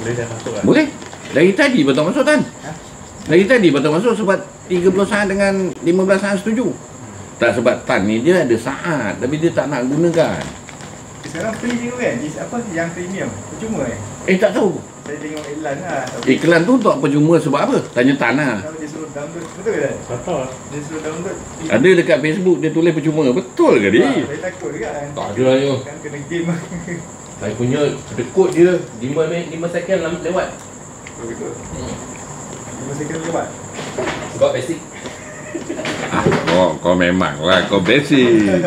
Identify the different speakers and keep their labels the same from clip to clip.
Speaker 1: Boleh dah masuk kan?
Speaker 2: Boleh. Dari tadi betul masuk Tan.
Speaker 3: Ha?
Speaker 2: Dari tadi betul masuk sebab 30 saat dengan 15 saat setuju. Tak sebab Tan ni dia ada saat tapi dia tak nak gunakan.
Speaker 3: Sekarang free je kan? Apa yang premium? Percuma
Speaker 2: Tak tahu.
Speaker 3: Saya tengok iklan lah.
Speaker 2: Iklan tu untuk apa cuma sebab apa? Tanya Tan lah.
Speaker 3: Kalau dia suruh download, betul ke tak?
Speaker 1: Betul.
Speaker 3: Dia suruh download.
Speaker 2: Ada dekat Facebook dia tulis percuma. Betul ke dia?
Speaker 3: Saya takut juga kan.
Speaker 4: Tak ada lah you.
Speaker 3: Kan kena game lah.
Speaker 4: Saya punya dekod dia 5 second lewat.
Speaker 3: Betul. 5 second lewat.
Speaker 4: Sebab basic.
Speaker 2: Kau memang lah. Kau basic.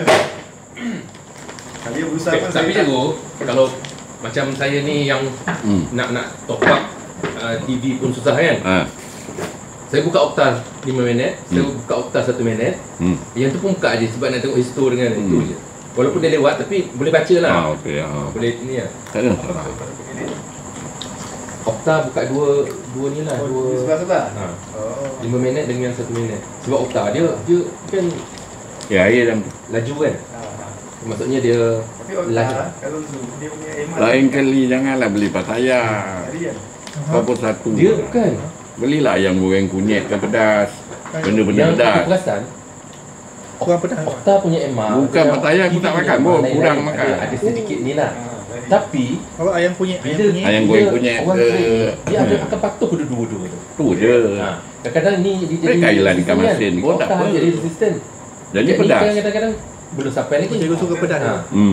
Speaker 3: Kalau dia berusaha pun
Speaker 4: Tapi
Speaker 3: saya
Speaker 4: cikgu, kalau macam saya ni yang nak top up TV pun susah kan. Saya buka Okta 5 minit, saya buka Okta 1 minit. Yang tu pun buka aje sebab nak tengok history dengan itu je. Walaupun dia lewat tapi boleh baca lah.
Speaker 2: Okey.
Speaker 4: Boleh ni lah.
Speaker 2: Tak ada.
Speaker 4: Okta buka dua ni lah,
Speaker 3: sebelah-sebelah.
Speaker 4: 5 minit dengan 1 minit. Sebab Okta dia kan
Speaker 2: Ya, air dalam tu.
Speaker 4: laju kan. Maksudnya dia
Speaker 3: Tapi Okta, kalau Zoom, dia punya emat.
Speaker 2: Lain kali janganlah beli Pattaya.
Speaker 3: Harian.
Speaker 2: Kau pun satu.
Speaker 4: dia bukan.
Speaker 2: Belilah ayam goreng kunyit ke pedas. Benda-benda
Speaker 4: Yang aku
Speaker 2: pedas.
Speaker 4: perasan
Speaker 1: Kurang pedas.
Speaker 4: Okta punya MR
Speaker 2: Bukan Pattaya aku tak makan pun. Kurang makan.
Speaker 4: Ada sedikit ni lah. Tapi
Speaker 1: Apa ayam kunyit?
Speaker 2: Ayam goreng kunyit
Speaker 4: orang
Speaker 2: ke.
Speaker 4: trade, dia akan patuh pada dua-dua tu.
Speaker 2: Tu je.
Speaker 4: Kadang-kadang ni dia jadi
Speaker 2: Mereka ialah ikan
Speaker 4: resistant
Speaker 2: masin
Speaker 4: kan.
Speaker 2: pun tak
Speaker 4: Okta
Speaker 2: apa.
Speaker 4: jadi resisten.
Speaker 2: Jadi
Speaker 4: Ni
Speaker 2: pedas.
Speaker 4: kan kadang-kadang belum sampai lagi.
Speaker 1: Cikgu suka pedas.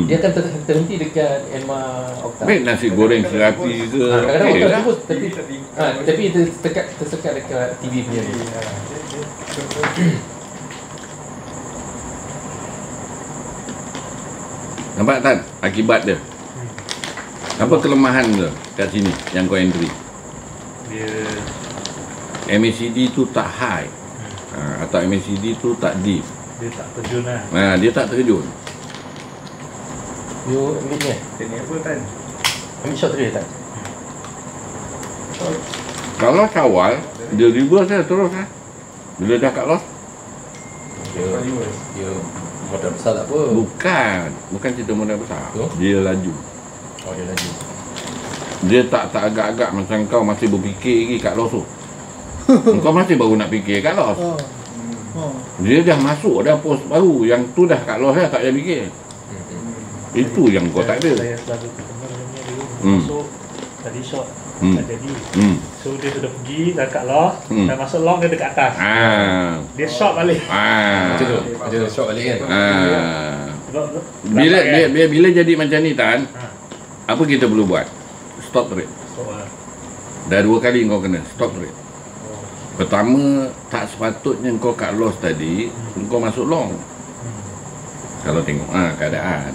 Speaker 4: Dia akan terhenti dekat MR Okta.
Speaker 2: Baik nasi goreng serapi ke.
Speaker 4: Kadang-kadang
Speaker 2: Okey
Speaker 4: Okta
Speaker 2: lah.
Speaker 4: terus tapi tersekat dekat TV punya ni.
Speaker 2: Nampak Tan? Akibat dia. Apa kelemahan dia kat sini yang kau entry?
Speaker 1: Dia
Speaker 2: MACD tu tak high. Atau MACD tu tak deep.
Speaker 1: dia tak terjun lah.
Speaker 2: Dia tak terkejut.
Speaker 4: You ambil ni.
Speaker 3: Teknik apa kan?
Speaker 4: Ambil shot tadi tak?
Speaker 2: Kalau kawal, dia reverse dia terus lah. Bila dah kat loss,
Speaker 4: Dia modal besar tak apa.
Speaker 2: bukan cerita modal besar.
Speaker 4: Oh?
Speaker 2: Dia laju.
Speaker 4: Oh dia laju.
Speaker 2: Dia tak agak-agak macam kau masih berfikir lagi kat loss tu. Kau masih baru nak fikir kat loss. Dia dah masuk dah post baru. Yang tu dah kat loss dah tak payah fikir. Itu yang kau tak ada.
Speaker 1: Saya selalu ketemu dengan dia dulu. Masuk tadi shot tak jadi. So dia sudah pergi dah kat loss, dah masuk long dia dekat atas. Dia shot balik.
Speaker 4: Macam tu. Dia shot balik kan.
Speaker 1: Sebab
Speaker 2: Bila jadi macam ni Tan, apa kita perlu buat? Stop trade. Dah 2 kali kau kena stop trade. Pertama, tak sepatutnya kau kat loss tadi, kau masuk long. Kalau tengok keadaan.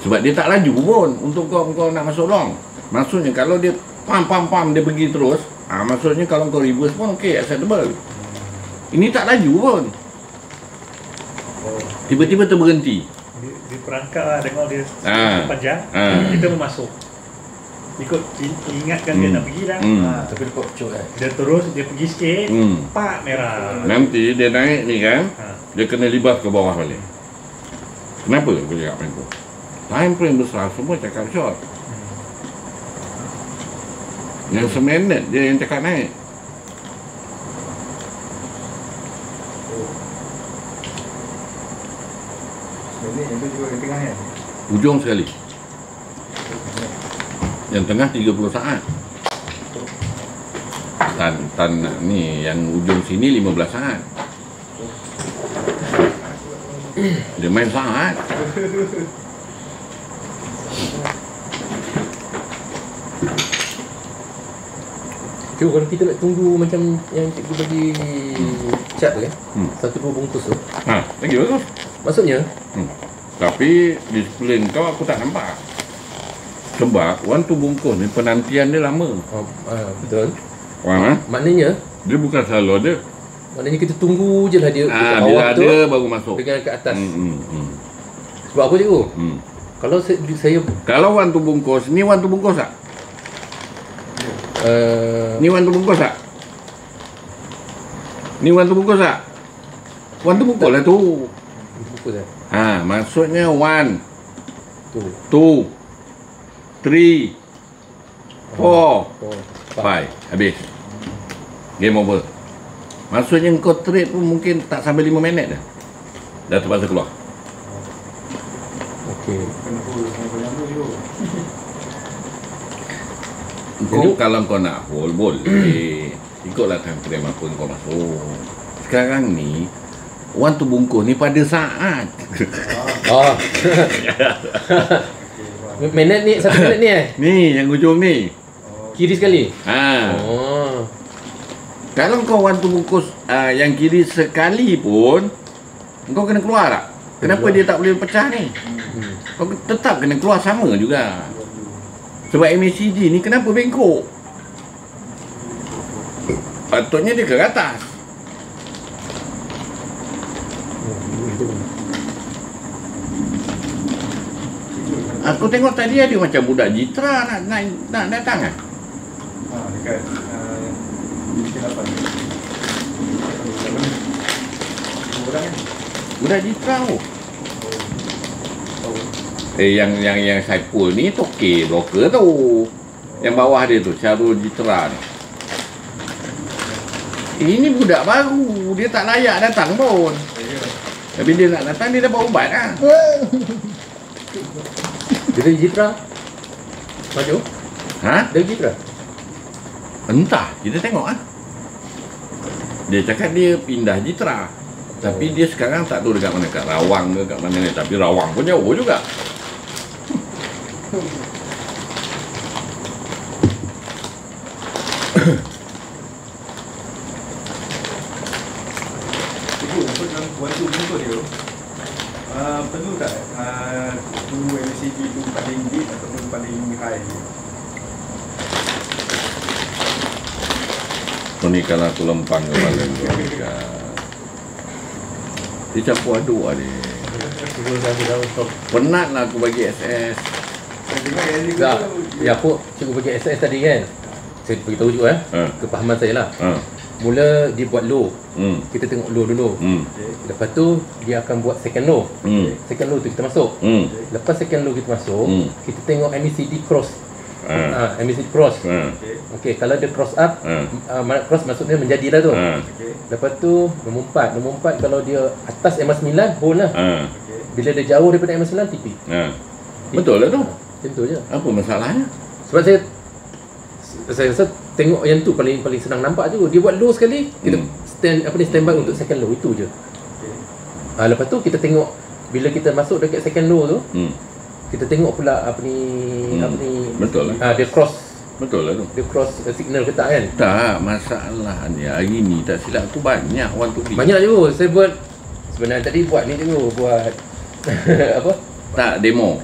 Speaker 2: Sebab dia tak laju pun untuk kau nak masuk long. Maksudnya kalau dia pam dia pergi terus, maksudnya kalau kau reverse pun okey, acceptable. Ini tak laju pun. Tiba-tiba terberhenti.
Speaker 1: dia perangkap lah, tengok dia panjang, kita pun masuk. Ikut ingatkan dia nak pergi dah.
Speaker 4: Tapi dia kok cuk kan.
Speaker 1: Dia terus dia pergi sikit, pak merah.
Speaker 2: Nanti dia naik ni kan, dia kena libas ke bawah balik. Kenapa aku cakap macam tu? Time frame besar semua cakap short. Yang seminit dia yang cakap naik.
Speaker 3: Sebenarnya yang tu juga di tengah kan?
Speaker 2: Ujung sekali. Yang tengah 30 saat. Tan ni yang ujung sini 15 saat. Dia main saat.
Speaker 4: Cikgu, kalau kita nak tunggu macam yang cikgu bagi cat tu kan, 1-2 bungkus tu,
Speaker 2: Lagi bagus.
Speaker 4: maksudnya
Speaker 2: Tapi disiplin kau aku tak nampak. Sebab one tu bungkus ni penantian dia lama.
Speaker 4: betul.
Speaker 2: Faham?
Speaker 4: Maknanya
Speaker 2: Dia bukan selalu ada.
Speaker 4: maknanya kita tunggu je lah dia dekat
Speaker 2: Dia
Speaker 4: bawah tu
Speaker 2: ada baru masuk.
Speaker 4: dengan kat atas. Sebab apa cikgu? Kalau saya
Speaker 2: Kalau one tu bungkus, ni one tu bungkus tak? Ni one tu bungkus tak? Ni one tu bungkus tak? One tu bungkus lah tu.
Speaker 4: bungkus dah.
Speaker 2: Maksudnya 1,
Speaker 4: Tu.
Speaker 2: 2, 3, 4, 5. Habis. Game over. Maksudnya kau trade pun mungkin tak sampai 5 minit dah. Dah terpaksa keluar.
Speaker 4: Okey.
Speaker 2: Kau kalau kau nak hold boleh. Ikutlah time frame apa kau masuk. Sekarang ni Wan tu bungkus ni pada saat.
Speaker 4: Oh. Minit ni, 1 minit ni
Speaker 2: Ni yang ujung ni.
Speaker 4: Kiri sekali.
Speaker 2: Oh. Kalau kau wan tu bungkus yang kiri sekali pun, kau kena keluar tak? Kenapa dia tak boleh pecah ni? Kau tetap kena keluar sama juga. Sebab MACD ni kenapa bengkok? Patutnya dia ke atas. Aku tengok tadi ada macam budak Jitra nak datang kan?
Speaker 3: Dekat K8. Orang kan?
Speaker 2: Budak Jitra tu. Yang Saipul ni toke broker tu. Yang bawah dia tu, Syarul Jitra ni. Ini budak baru, dia tak layak datang pun. Tapi dia nak datang, dia dapat ubat lah.
Speaker 4: Dia dari Jitra maju?
Speaker 2: Ha?
Speaker 4: Dari Jitra?
Speaker 2: Entah, kita tengok lah. Dia cakap dia pindah Jitra. Tapi dia sekarang tak tahu dekat mana, kat Rawang ke kat mana ni. Tapi Rawang pun jauh juga.
Speaker 3: Waktu bungkus dia perlu tak tu MACD tu paling deep ataupun paling high?
Speaker 2: Ni kalau aku lempang kepala kau. Dia campur aduk lah dia. Penat lah aku bagi SS.
Speaker 4: Tak. Ya aku cikgu bagi SS tadi kan. Saya beritahu juga kepahaman saya lah. Mula dia buat low. Kita tengok low dulu. Lepas tu dia akan buat second low. Second low tu kita masuk. Lepas second low kita masuk, kita tengok MACD cross. MACD cross. Okey, kalau dia cross up, cross maksudnya menjadilah tu. Lepas tu nombor 4 kalau dia atas MA9 hold lah. Bila dia jauh daripada MA9 TP.
Speaker 2: Betul lah tu.
Speaker 4: Macam tu je.
Speaker 2: Apa masalahnya?
Speaker 4: Sebab saya rasa tengok yang tu paling senang nampak je. Dia buat low sekali, kita standby untuk second low, itu je. Lepas tu kita tengok bila kita masuk dekat second low tu, kita tengok pula apa ni.
Speaker 2: Betul lah.
Speaker 4: Dia cross.
Speaker 2: Betul lah tu.
Speaker 4: Dia cross signal ke tak kan?
Speaker 2: Tak, masalahnya hari ni tak silap aku banyak one to be.
Speaker 4: Banyak je. Saya buat sebenarnya tadi buat ni je buat apa?
Speaker 2: Tak demo.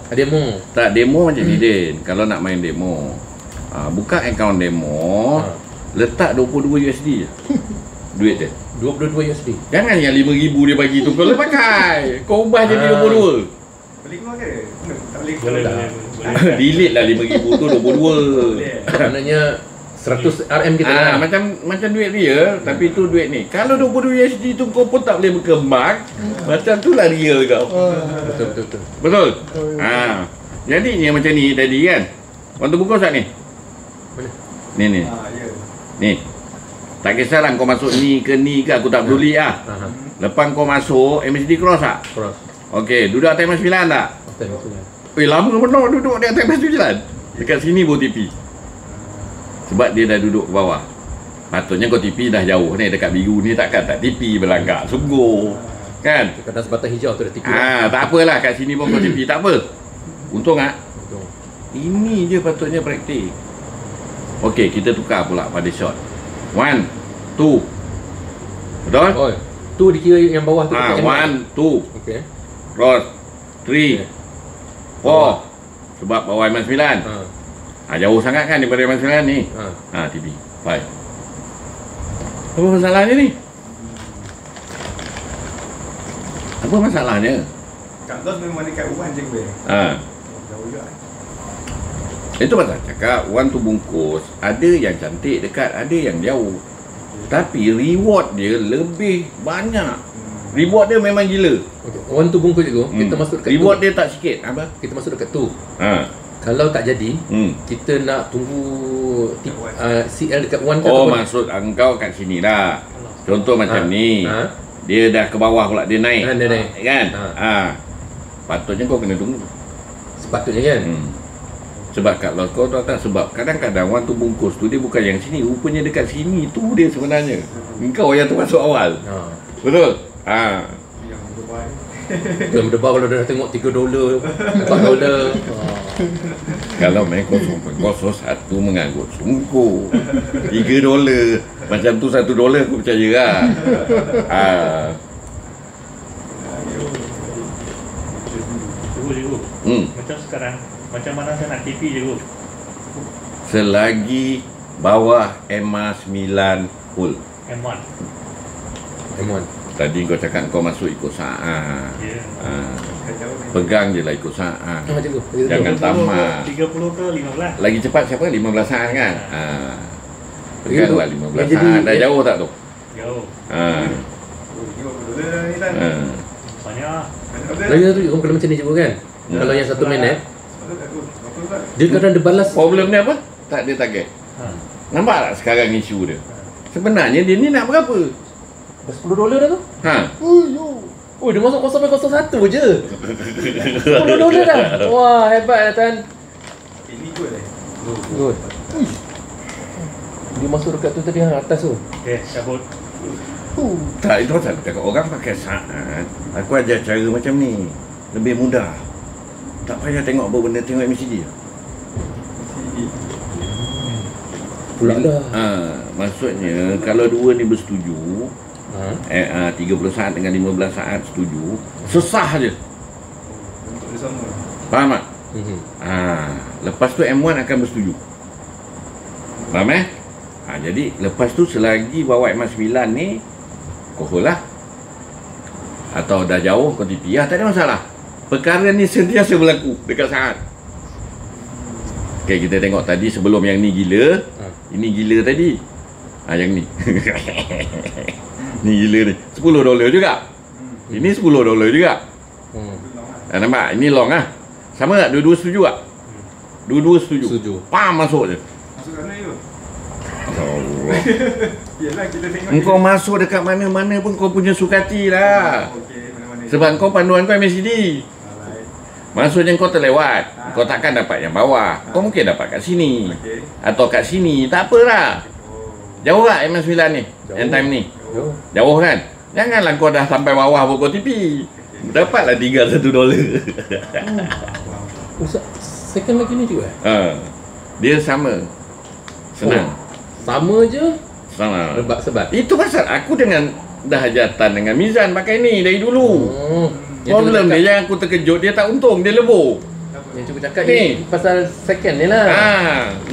Speaker 2: Tak demo macam ni Din. Kalau nak main demo, buka akaun demo, letak 22 USD je. Duit dia
Speaker 4: 22 USD.
Speaker 2: Jangan yang 5,000 dia bagi tu kau pakai. Kau ubah jadi 22.
Speaker 3: Boleh keluar ke? Tak boleh keluar.
Speaker 2: Delete lah 5,000 tu 22.
Speaker 4: Maknanya 100 RM kita lah.
Speaker 2: Macam duit real, tapi tu duit ni. Kalau 22 USD tu kau pun tak boleh berkembang, macam tu lah real kau. Betul. Jadi ni macam ni tadi kan. Waktu buka Ustaz ni.
Speaker 4: Mana?
Speaker 2: Ni. Ni. Tak kisahlah kau masuk ni ke aku tak peduli lah. Lepas kau masuk MACD cross tak?
Speaker 4: Cross.
Speaker 2: Okey, duduk atas MA9 tak? Lama benar duduk di atas MA9. Dekat sini baru TP. Sebab dia dah duduk ke bawah. Patutnya kau TP dah jauh ni, dekat biru ni takkan tak TP berlangkah. Sungguh. Kan?
Speaker 4: Kadang sebatang hijau tu dah TP.
Speaker 2: Tak apalah, kat sini pun kau TP tak apa. Untung tak?
Speaker 4: Untung.
Speaker 2: Ini je patutnya praktik. Okey, kita tukar pula pada shot. 1, 2. Betul?
Speaker 4: Oh, tu dikira yang bawah tu.
Speaker 2: 1, 2.
Speaker 4: Okey.
Speaker 2: Cross 3, 4. Sebab bawah MA9. Jauh sangat kan daripada MA9 ni. TP 5. Apa masalahnya ni? Apa masalahnya?
Speaker 3: Kat Los memang dekat Wan je ke? Jauh juga.
Speaker 2: Itu pasal cakap Wan tu bungkus. Ada yang cantik dekat, ada yang jauh. Tapi reward dia lebih banyak. Reward dia memang gila.
Speaker 4: Okay. Wan tu bungkus tu, kita masuk dekat
Speaker 2: reward
Speaker 4: tu.
Speaker 2: Dia tak sikit. Apa?
Speaker 4: Kita masuk dekat tu. Kalau tak jadi, kita nak tunggu CL dekat 1 ke
Speaker 2: Oh,
Speaker 4: ataupun
Speaker 2: maksud engkau kat sini lah. Contoh macam ni. Dia dah ke bawah pula, dia naik.
Speaker 4: Dia naik.
Speaker 2: Kan? Patutnya kau kena tunggu.
Speaker 4: sepatutnya kan.
Speaker 2: Sebab kalau kau tahu tak, sebab kadang-kadang orang tu bungkus tu dia bukan yang sini, rupanya dekat sini tu dia sebenarnya. Engkau yang termasuk awal. Betul?
Speaker 3: Yang berbaik.
Speaker 4: Dalam debar kalau dah tengok $3, $4.
Speaker 2: Kalau main 0.01 menganggut sungguh $3 macam tu $1 aku percaya lah.
Speaker 1: Cikgu. Macam sekarang, macam mana saya nak TP cikgu?
Speaker 2: Selagi bawah MA 9 full.
Speaker 1: M1.
Speaker 2: Tadi kau cakap kau masuk ikut saat. Pegang je lah ikut saat.
Speaker 4: Cikgu.
Speaker 2: Jangan tamat.
Speaker 1: 30 ke 15?
Speaker 2: Lagi cepat siapa? 15 saat kan? Pegang lah 15
Speaker 4: jadi,
Speaker 2: saat. Dah jauh tak tu?
Speaker 1: Jauh.
Speaker 3: $50 ni kan.
Speaker 1: Banyak.
Speaker 4: Lagi satu juga kalau macam ni cikgu kan. Kalau yang 1 minit,
Speaker 3: Berapa?
Speaker 4: dia kadang dia balas.
Speaker 2: Problem dia apa? Tak ada target. Nampak tak sekarang isu dia? Sebenarnya dia ni nak berapa?
Speaker 4: $10 dah tu. Oh, dia masuk 0.01 je. $10 dah. Wah, hebat Tan.
Speaker 3: Ini good
Speaker 4: Good. Dia masuk dekat tu tadi atas tu.
Speaker 1: Okay, cabut.
Speaker 2: Tak, itu pasal cakap orang pakai saat. Aku ajar cara macam ni. Lebih mudah. Tak payah tengok apa benda, tengok MCD.
Speaker 4: Pula dah.
Speaker 2: Maksudnya kalau dua ni bersetuju, 30 saat dengan 15 saat setuju, sesah je.
Speaker 3: untuk dia sama.
Speaker 2: Faham tak? Lepas tu M1 akan bersetuju. Faham jadi lepas tu selagi bawa MA 9 ni kohol lah. Atau dah jauh kau TP tak ada masalah. Perkara ni sentiasa berlaku dekat saat. Okay, kita tengok tadi sebelum yang ni gila. Ini gila tadi. Yang ni. Ni gila ni. $10 juga. Ini $10 juga. Nampak? Ini long lah. Sama tak? Dua-dua setuju tak? Dua-dua setuju. Pam masuk je.
Speaker 3: Masuk kat mana you?
Speaker 2: Allah.
Speaker 3: Yelah kita tengok.
Speaker 2: Engkau masuk dekat mana-mana pun kau punya sukati lah.
Speaker 3: Okey, mana-mana.
Speaker 2: Sebab kau panduan kau MACD. Maksudnya kau terlewat. Kau takkan dapat yang bawah. Kau mungkin dapat kat sini. Atau kat sini. Tak apalah. Jauh tak MA 9 ni? Yang time ni? Jauh kan? Janganlah kau dah sampai bawah pun kau TP. Dapatlah $1.
Speaker 4: Second lagi ni juga.
Speaker 2: Dia sama. Senang.
Speaker 4: Sama je.
Speaker 2: Sama.
Speaker 4: Sebab
Speaker 2: Itu pasal aku dengan dah hajatan dengan Mizan pakai ni dari dulu. Problem dia yang aku terkejut, dia tak untung, dia lebur.
Speaker 4: Yang cuba cakap ni pasal second ni lah.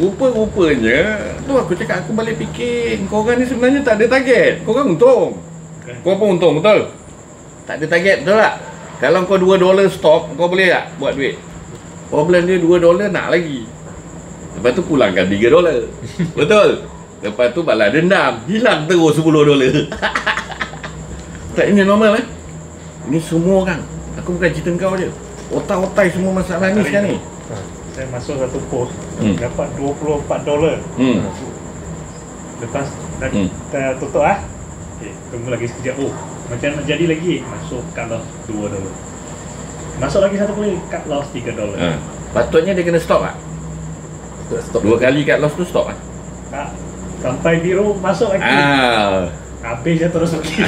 Speaker 2: Rupa-rupanya tu aku cakap, aku balik fikir, korang ni sebenarnya tak ada target. Korang untung. Kau pun untung, betul? Tak ada target, betul tak? Kalau kau $2 stop, kau boleh tak buat duit? Problem dia $2 nak lagi. Lepas tu pulangkan $3. Betul? Lepas tu balas dendam, hilang terus $10. Tak, ini normal Ini semua orang. Aku bukan cerita kau je. Otak-otai semua masalah ni sekarang ni.
Speaker 1: Saya masuk satu post, dapat $24. Lepas dah tutup okay, tunggu lagi sekejap. Macam nak jadi lagi, masuk cut loss $2. Masuk lagi satu kali, cut loss $3.
Speaker 2: Patutnya dia kena stop tak?
Speaker 4: Stop.
Speaker 2: 2 kali cut loss tu stop tak?
Speaker 1: Tak, sampai biru masuk lagi. Habis je terus pergi.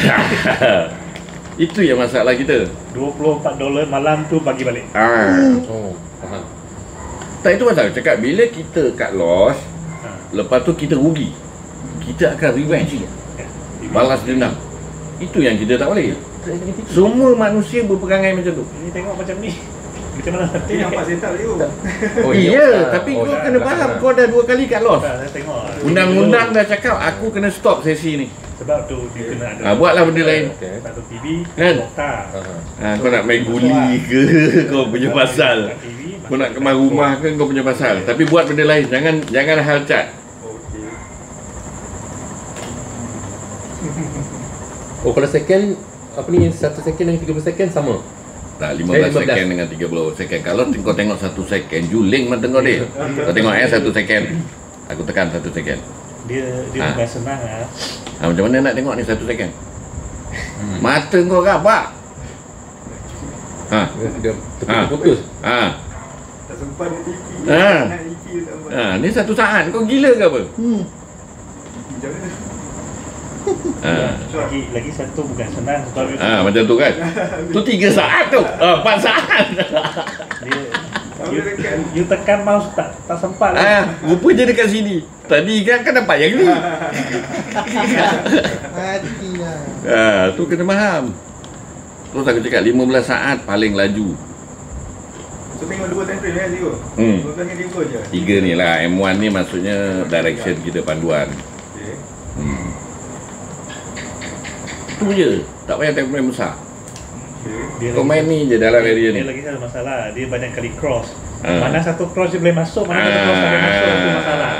Speaker 2: Itu yang masalah kita.
Speaker 1: $24 malam tu bagi balik.
Speaker 4: Faham.
Speaker 2: Tak, itu pasal cakap bila kita cut loss, lepas tu kita rugi, kita akan revenge, balas dendam. Itu yang kita tak boleh. Semua manusia berperangai macam tu.
Speaker 1: Ini tengok macam ni. Macam mana nanti?
Speaker 3: Ini nampak setup you.
Speaker 2: Tapi kau kena faham, kau dah 2 kali cut loss.
Speaker 1: Saya tengok.
Speaker 2: Undang-undang dah cakap aku kena stop sesi ni.
Speaker 1: Sebab tu dia kena ada.
Speaker 2: Buatlah benda lain.
Speaker 1: Satu TV,
Speaker 2: Kan?
Speaker 1: Okta.
Speaker 2: Kau nak main guli ke, kau punya pasal. Kau nak kemas rumah ke, kau punya pasal. Tapi buat benda lain, jangan hal cat.
Speaker 4: Oh, kalau second apa ni, 1 second dan 30 second sama.
Speaker 2: Tak, 15 second dengan 30 second. Kalau kau tengok 1 second, juling mah tengok dia. Kau tengok 1 second. Aku tekan 1 second.
Speaker 1: Dia bukan senang lah.
Speaker 2: Macam mana nak tengok ni 1 second? Mata kau rapat.
Speaker 4: Dia terputus.
Speaker 3: Tak sempat dia TV.
Speaker 2: Ni 1 saat. Kau gila ke apa?
Speaker 3: Macam mana?
Speaker 1: Lagi satu bukan senang.
Speaker 2: Macam tu kan. Tu 3 saat tu. 4 saat.
Speaker 1: You tekan mouse tak sempat lah.
Speaker 2: Rupanya dekat sini. Tadi kan dapat yang ni. Tu kena faham. Terus aku cakap 15 saat paling laju.
Speaker 3: So tengok 2 time frame Zero. 12 dengan 5 je.
Speaker 2: 3 ni lah. M1 ni maksudnya direction kita, panduan. Tu je. Tak payah time frame besar. Kau main ni je dalam area ni.
Speaker 1: Dia lagi satu masalah. Dia banyak kali cross. Mana satu cross dia boleh masuk, mana satu cross tak boleh masuk. Itu masalah.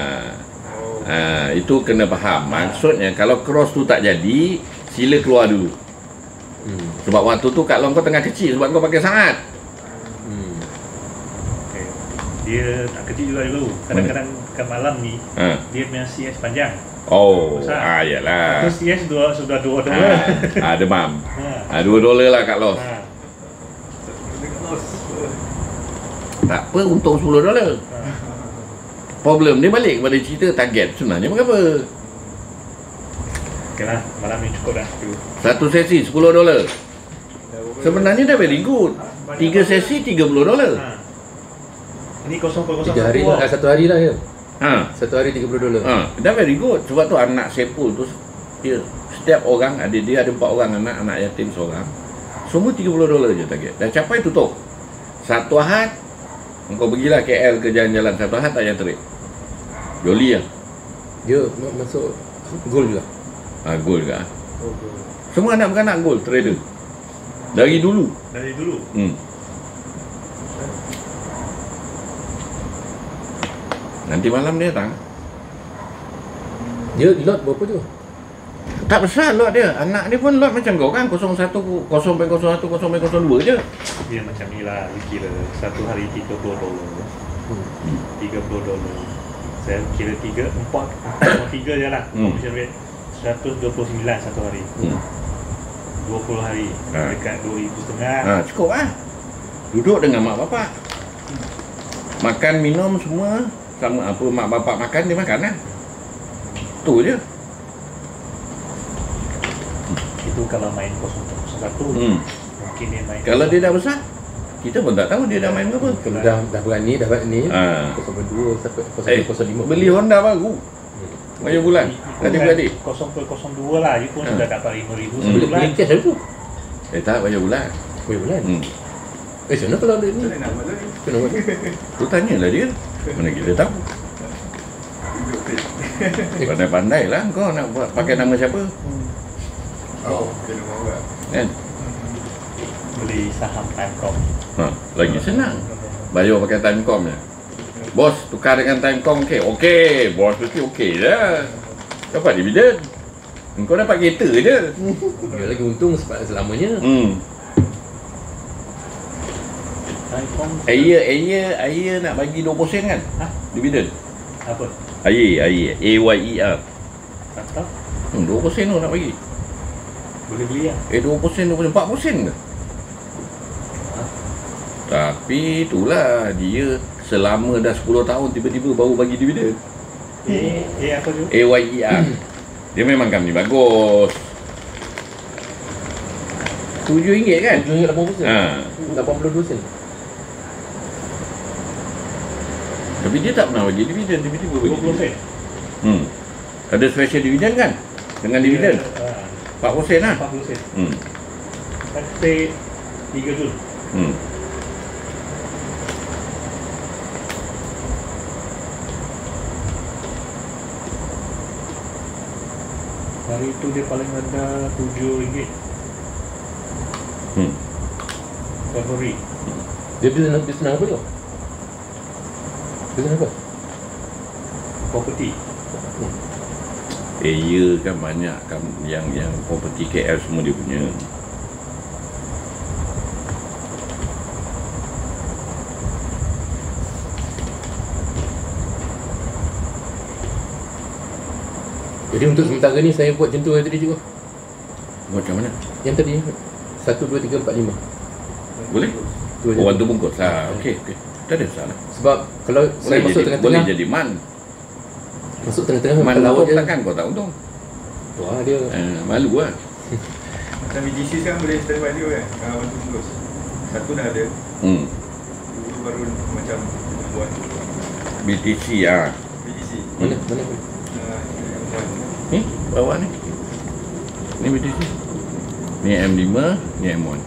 Speaker 2: Itu kena faham. Maksudnya kalau cross tu tak jadi, sila keluar dulu. Sebab waktu tu Kak Long kau tengah kecil sebab kau pakai saat.
Speaker 1: Dia tak kecil juga dulu. Kadang-kadang ke malam ni dia punya CS panjang.
Speaker 2: Yalah.
Speaker 1: Satu CS sudah $2.
Speaker 2: Demam. $2 lah Kak Los. Tak apa, untung $10. Problem ni balik kepada cerita target sebenarnya berapa?
Speaker 1: Okeylah, malam ni cukup dah.
Speaker 2: Satu sesi $10. Sebenarnya dah very good. 3 sesi $30.
Speaker 1: Ini 0.01
Speaker 4: 3 hari lah, 1 hari lah ya. 1 hari $30.
Speaker 2: Dah very good. Sebab tu anak Sepul tu setiap orang dia ada 4 orang anak yatim seorang. Semua $30 je target. Dah capai tutup. Satu Ahad engkau pergilah KL ke jalan-jalan, satu Ahad tak payah terik. Joli lah.
Speaker 4: Dia masuk gold juga.
Speaker 2: Gold juga. Semua anak beranak gold trader. Dari dulu. Nanti malam dia datang.
Speaker 4: Dia lot berapa tu?
Speaker 2: Tak besar lot dia. Anak dia pun lot macam kau kan, 0.1, 0.01, 0.02 je.
Speaker 1: Dia macam ni lah, kira satu hari $30. $30. Saya kira 3 je lah. Commission rate 129 satu hari. 20 hari dekat 2,500.
Speaker 2: Cukup lah. Duduk dengan mak bapak. Makan minum semua sama apa mak bapak makan, dia makan lah. Tu je.
Speaker 1: Itu kalau main 0.01 mungkin dia main.
Speaker 2: Kalau dia dah besar, kita pun tak tahu dia dah main berapa.
Speaker 4: Kalau dah berani, dah ni 0.2 sampai 0.05.
Speaker 2: Beli Honda baru. Banyak bulan. Adik-beradik
Speaker 1: 0.02 lah. You pun sudah dapat $5,000 sebulan.
Speaker 4: Beli cash tu?
Speaker 2: Tak, banyak bulan.
Speaker 4: Banyak bulan? Sana kalau ada ni kena buat ni.
Speaker 2: Tu tanyalah dia. Mana kita tahu. Pandai-pandai lah kau nak buat pakai nama siapa.
Speaker 3: Kena buat
Speaker 2: Kan?
Speaker 1: Beli saham Timecom.
Speaker 2: Lagi senang. Bayar pakai Timecom je. Bos tukar dengan Timecom okey. Bos mesti okey dah. Dapat dividen. Kau dapat kereta je.
Speaker 4: Dia lagi untung selamanya.
Speaker 2: Ayer nak bagi 20% kan? Dividen.
Speaker 1: Apa?
Speaker 2: Ayer AYER.
Speaker 1: Tak tahu.
Speaker 2: 20% tu nak bagi.
Speaker 1: Boleh beli lah.
Speaker 2: 20%, 4% ke? Tapi itulah dia selama dah 10 tahun tiba-tiba baru bagi dividen.
Speaker 1: Apa tu?
Speaker 2: AYER. Dia memang company bagus. RM7 kan?
Speaker 4: RM7.80. 82 sen.
Speaker 2: Tapi dia tak pernah bagi dividen, tiba-tiba bagi
Speaker 1: 20 sen.
Speaker 2: Ada special dividen kan? Dengan dividen 40% lah.
Speaker 1: 40 sen. Sampai 3 Jun. Hari itu dia paling rendah RM7. Februari.
Speaker 4: Dia bisnes apa tu? Bisnes apa?
Speaker 1: Property.
Speaker 2: Ya kan banyak kan yang property KL semua dia punya.
Speaker 4: Jadi untuk sementara ni saya buat macam tu tadi juga.
Speaker 2: Buat macam mana?
Speaker 4: Yang tadi 1, 2, 3, 4, 5.
Speaker 2: Boleh?
Speaker 4: Tu je.
Speaker 2: Oh, tu bungkus lah. Okey. Tak ada salah.
Speaker 4: Sebab kalau saya masuk
Speaker 2: Boleh
Speaker 4: tengah-tengah,
Speaker 2: jadi man.
Speaker 4: masuk tengah-tengah
Speaker 2: Man
Speaker 4: kalau
Speaker 2: untung
Speaker 4: je.
Speaker 2: takkan kau tak untung.
Speaker 4: Wah dia.
Speaker 2: Malu lah.
Speaker 3: Macam BGC sekarang boleh standby dia kan. Kalau bantu bungkus. Satu dah ada. Dua baru macam buat
Speaker 2: BTC ah.
Speaker 3: BGC.
Speaker 4: Mana?
Speaker 2: Ni bawah ni. Ni BTC. Ni M5, ni M1.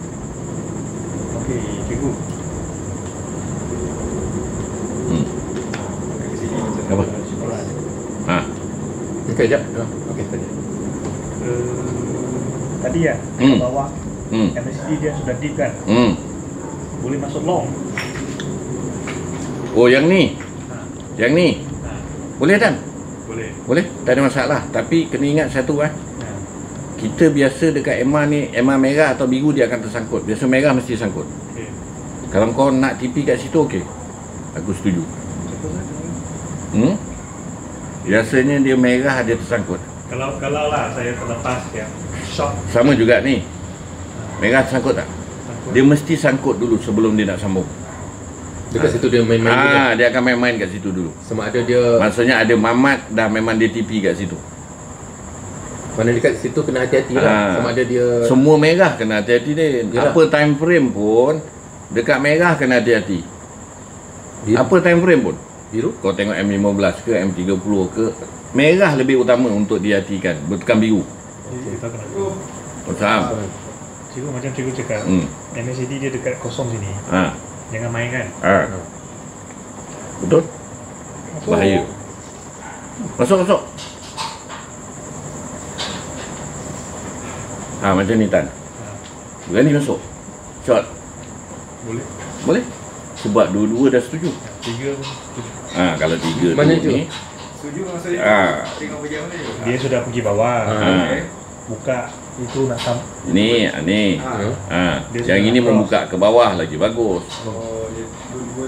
Speaker 1: Okey, cikgu.
Speaker 2: Apa? Ha.
Speaker 4: Okey, jap. Okey, tadi.
Speaker 1: Tadi ya, ke bawah MSD dia sudah deep kan? Boleh masuk long.
Speaker 2: Oh, yang ni. Yang ni. Boleh kan?
Speaker 1: Boleh.
Speaker 2: Boleh, tak ada masalah. Tapi kena ingat satu kita biasa dekat MR ni, MR merah atau biru dia akan tersangkut. Biasa merah mesti sangkut.
Speaker 1: Okey.
Speaker 2: Kalau kau nak TP kat situ, okey. Aku setuju. Biasanya dia merah dia tersangkut.
Speaker 1: Kalau lah saya terlepas yang short
Speaker 2: Sama juga ni. Merah tersangkut tak?
Speaker 1: sangkut.
Speaker 2: Dia mesti sangkut dulu sebelum dia nak sambung.
Speaker 4: Dekat situ dia main-main juga.
Speaker 2: Dia akan main-main kat situ dulu.
Speaker 4: Sama ada dia
Speaker 2: Maksudnya ada mamat dah memang dia TP kat situ.
Speaker 4: mana dekat situ kena hati-hati lah. Sama ada dia
Speaker 2: Semua merah kena hati-hati dia.
Speaker 4: Yalah.
Speaker 2: Apa time frame pun dekat merah kena hati-hati. Apa time frame pun.
Speaker 4: biru.
Speaker 2: Kau tengok M15 ke M30 ke, merah lebih utama untuk dihatikan, bukan biru.
Speaker 1: Kita kena.
Speaker 2: Faham?
Speaker 1: Cikgu macam cikgu cakap, MSD dia dekat kosong sini. Jangan main kan.
Speaker 2: Betul? Bahaya. Masuk. Macam ni Tan. Berani masuk. Shot.
Speaker 1: Boleh.
Speaker 2: Boleh? Sebab dua-dua dah setuju.
Speaker 1: 3 pun setuju.
Speaker 2: Kalau tiga
Speaker 4: Mana
Speaker 2: tu
Speaker 4: tu?
Speaker 2: ni.
Speaker 3: Setuju maksudnya tengok bagian mana je.
Speaker 1: Dia sudah pergi bawah.
Speaker 3: Okay.
Speaker 1: Buka itu nak
Speaker 2: Ni.
Speaker 1: Dia
Speaker 2: Yang
Speaker 1: sudah
Speaker 2: ini
Speaker 1: cross.
Speaker 2: membuka ke bawah lagi bagus.
Speaker 3: Oh, dia dua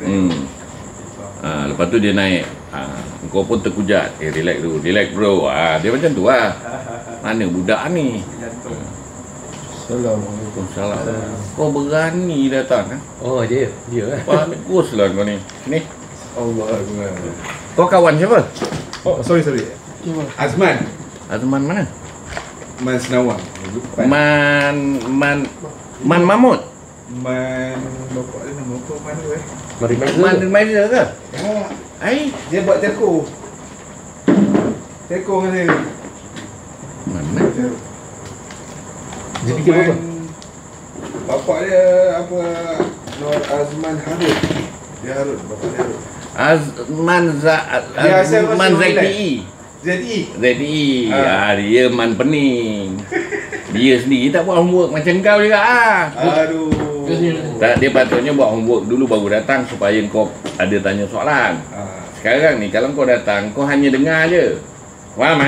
Speaker 2: Hmm. Lepas tu dia naik. Kau pun terkujat. Relax dulu. Relax bro. Dia macam tu lah. Mana budak ni?
Speaker 3: Assalamualaikum.
Speaker 2: Salah. Kau berani datang.
Speaker 4: Oh dia lah.
Speaker 2: Bagus lah kau ni. Ni.
Speaker 3: Allah Akbar.
Speaker 2: Kau kawan siapa?
Speaker 3: Oh, sorry. Azman.
Speaker 2: Azman mana?
Speaker 3: Man Senawang.
Speaker 2: Man Mahmud.
Speaker 3: Man bapak dia nama apa Man tu
Speaker 2: Man Advisor ke?
Speaker 3: Dia buat telco. Telco kan dia.
Speaker 2: Mana?
Speaker 4: Dia fikir apa?
Speaker 3: Bapak dia apa? Nur Azman Harun. Dia Harun, bapak dia Harun.
Speaker 2: Azman ZTE.
Speaker 3: ZI.
Speaker 2: ZTE. Dia man pening. Dia sendiri tak buat homework macam kau juga
Speaker 3: Aduh.
Speaker 2: Tak, dia patutnya buat homework dulu baru datang supaya kau ada tanya soalan. Sekarang ni kalau kau datang kau hanya dengar je. Faham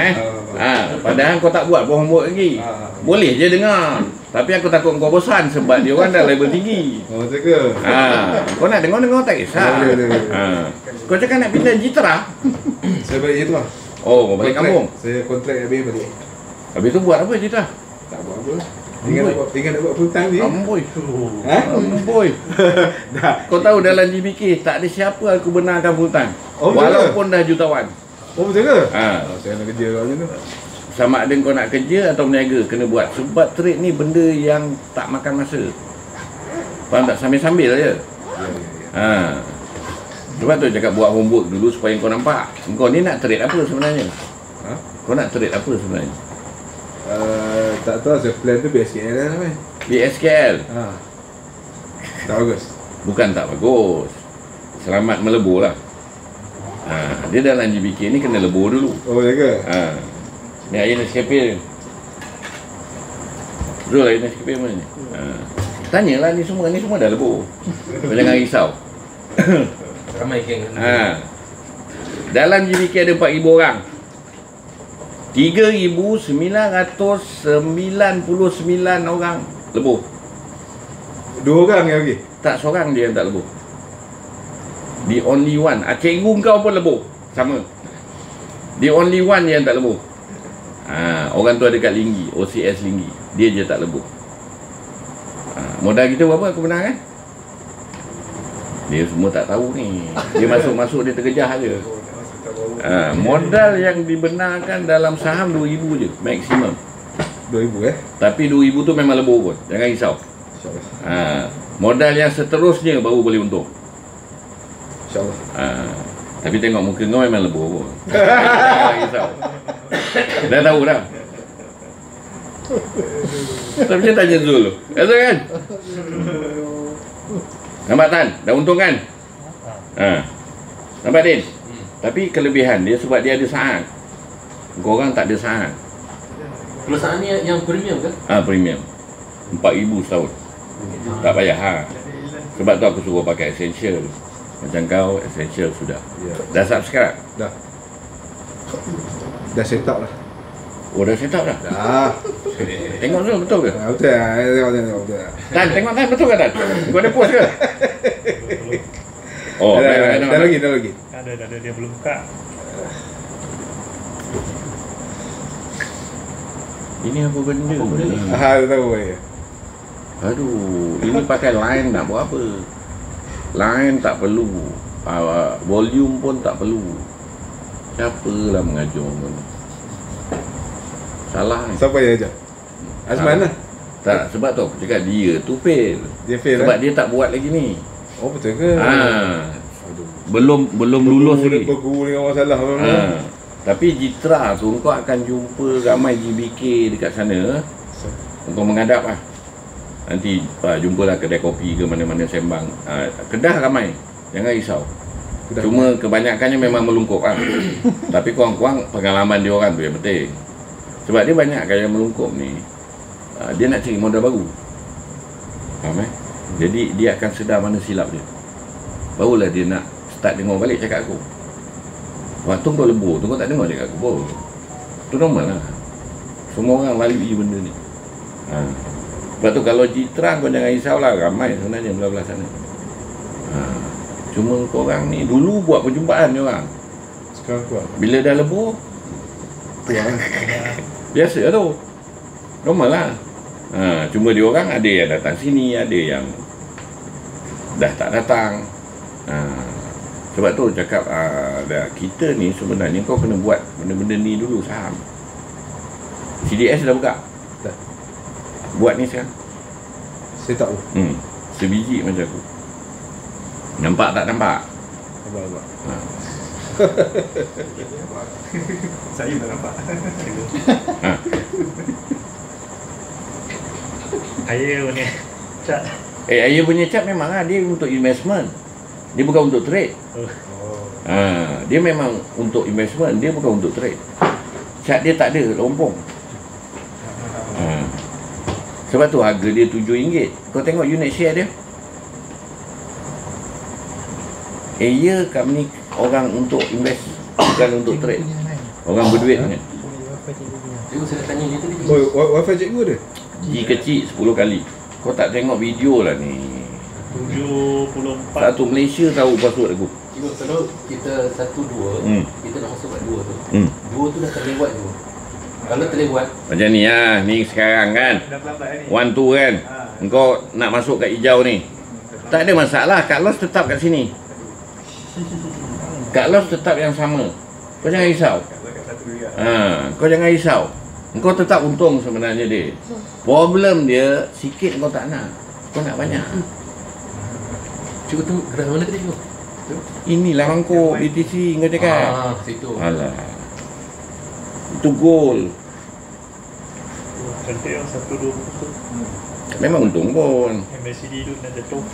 Speaker 2: padahal kau tak buat homework lagi. Boleh je dengar. Tapi aku takut kau bosan sebab dia orang dah level tinggi.
Speaker 3: Oh, macam ke?
Speaker 2: Kau nak dengar tak kisah. Kau cakap nak pindah jitera.
Speaker 3: Saya balik itu lah.
Speaker 2: Oh, kau balik kampung.
Speaker 3: Saya kontrak habis balik.
Speaker 2: Habis tu buat apa jitera?
Speaker 3: Tak buat apa. Tinggal nak buat full time ni.
Speaker 2: Amboi. Amboi. Kau tahu dalam GBK tak ada siapa aku benarkan full time. Walaupun dah jutawan.
Speaker 3: Oh, betul ke? Saya nak kerja kat macam tu.
Speaker 2: Sama ada kau nak kerja atau berniaga kena buat. Sebab trade ni benda yang tak makan masa. Faham tak? Sambil-sambil je. Sebab tu cakap buat homework dulu supaya kau nampak. Kau ni nak trade apa sebenarnya? Kau nak trade apa sebenarnya?
Speaker 3: Tak tahu saya plan tu BSKL lah kan.
Speaker 2: BSKL?
Speaker 3: Tak bagus.
Speaker 2: Bukan tak bagus. Selamat melebur lah. Dia dalam GBK ni kena lebur dulu.
Speaker 3: Oh, ya ke?
Speaker 2: Ni air Nescafe. Zul air Nescafe mana ni? Tanyalah ni semua dah lebur. Kau jangan risau.
Speaker 4: Ramai geng.
Speaker 2: Dalam GBK ada 4,000 orang. 3,999 orang lebur.
Speaker 3: 2 orang yang pergi?
Speaker 2: Tak seorang dia yang tak lebur. The only one. Cikgu kau pun lebur. Sama. The only one yang tak lebuh. Orang tu ada kat Linggi, OCS Linggi. Dia je tak lebuh. Modal kita berapa aku menang kan? Dia semua tak tahu ni. Dia masuk-masuk dia terkejar je. Modal yang dibenarkan dalam saham 2,000 je maksimum.
Speaker 5: 2,000
Speaker 2: Tapi 2,000 tu memang lebuh pun. Jangan risau. Modal yang seterusnya baru boleh untung.
Speaker 5: InsyaAllah.
Speaker 2: Tapi tengok muka kau memang lebuh pun. Jangan risau. Dah tahu dah. Tapi macam tanya Zul tu. Kata kan? Nampak Tan? Dah untung kan? Nampak Din? Tapi kelebihan dia sebab dia ada saat. Korang tak ada saat.
Speaker 4: Kalau saat ni yang premium ke?
Speaker 2: Premium 4,000 setahun. Tak payah Sebab tu aku suruh pakai essential. Macam kau essential sudah. Dah subscribe?
Speaker 5: Dah set up lah.
Speaker 2: Oh dah set up dah?
Speaker 5: Dah.
Speaker 2: Tengok dulu betul ke?
Speaker 5: Betul lah. Tengok betul lah.
Speaker 2: Tan, tengok Tan betul ke Tan? Kau ada post ke? Oh,
Speaker 5: dah lagi.
Speaker 1: Ada dia belum buka.
Speaker 2: Ini apa benda ni?
Speaker 5: Tahu ya.
Speaker 2: Aduh, ini pakai line nak buat apa? Line tak perlu. Volume pun tak perlu. Siapalah mengajar orang ni? Salah ni.
Speaker 5: Siapa yang ajar? Azman lah.
Speaker 2: Tak, sebab tu aku cakap dia tu fail.
Speaker 5: Dia fail
Speaker 2: sebab dia tak buat lagi ni.
Speaker 5: Oh betul ke?
Speaker 2: Belum lulus lagi.
Speaker 5: Berguru dengan orang salah.
Speaker 2: Tapi Jitra tu kau akan jumpa ramai GBK dekat sana. Kau menghadap lah. Nanti jumpalah kedai kopi ke mana-mana sembang. Kedah ramai. Jangan risau. Cuma kebanyakannya memang melungkup lah. Tapi kurang-kurang pengalaman dia orang tu yang penting. Sebab dia banyak kan yang melungkup ni. Dia nak cari modal baru. Faham Jadi dia akan sedar mana silap dia. Barulah dia nak start dengar balik cakap aku. Waktu kau lebur tu kau tak dengar cakap aku pun. Tu normal lah. Semua orang lalui benda ni. Sebab tu kalau Jitra kau jangan risau lah. Ramai sebenarnya belah-belah sana. Cuma korang ni dulu buat perjumpaan ni orang.
Speaker 5: Sekarang kuat.
Speaker 2: Bila dah lebur biasa tu. Normal lah. Cuma dia orang ada yang datang sini, ada yang dah tak datang. Sebab tu cakap kita ni sebenarnya kau kena buat benda-benda ni dulu saham. CDS dah buka?
Speaker 5: Dah.
Speaker 2: Buat ni sekarang?
Speaker 5: Saya tak tahu.
Speaker 2: Sebiji macam aku. Nampak tak nampak?
Speaker 5: Nampak.
Speaker 3: Saya tak nampak.
Speaker 1: Ayah punya cat.
Speaker 2: Ayah punya cat memang dia untuk investment. Dia bukan untuk trade. Dia memang untuk investment, dia bukan untuk trade. Cat dia tak ada lompong. Sebab tu harga dia RM7. Kau tengok unit share dia. Company orang untuk invest, bukan untuk trade. Orang berduit sangat.
Speaker 4: Cikgu saya tanya dia tadi.
Speaker 5: Wifi cikgu ada?
Speaker 2: G kecil 10 kali. Kau tak tengok video lah ni.
Speaker 1: 74.
Speaker 2: Satu Malaysia tahu password aku.
Speaker 4: Cikgu kalau kita 1-2, kita nak masuk kat 2 tu. 2 tu dah terlewat je. Kalau terlewat
Speaker 2: Macam ni lah. Ni sekarang kan
Speaker 3: Dah pelan-pelan ni.
Speaker 2: 1-2 kan. Engkau nak masuk kat hijau ni. Tak ada masalah. Cut loss tetap kat sini. Cut loss tetap yang sama. Kau jangan risau. Kau jangan risau. Kau tetap untung sebenarnya dia. Problem dia sikit kau tak nak. Kau nak banyak.
Speaker 4: cikgu tu gerak mana tadi cikgu?
Speaker 2: Inilah mangkuk BTC kau cakap.
Speaker 4: Situ.
Speaker 2: Alah. Itu goal.
Speaker 1: Cantik yang 1-2
Speaker 2: Memang untung pun.
Speaker 1: MACD tu nak jatuh.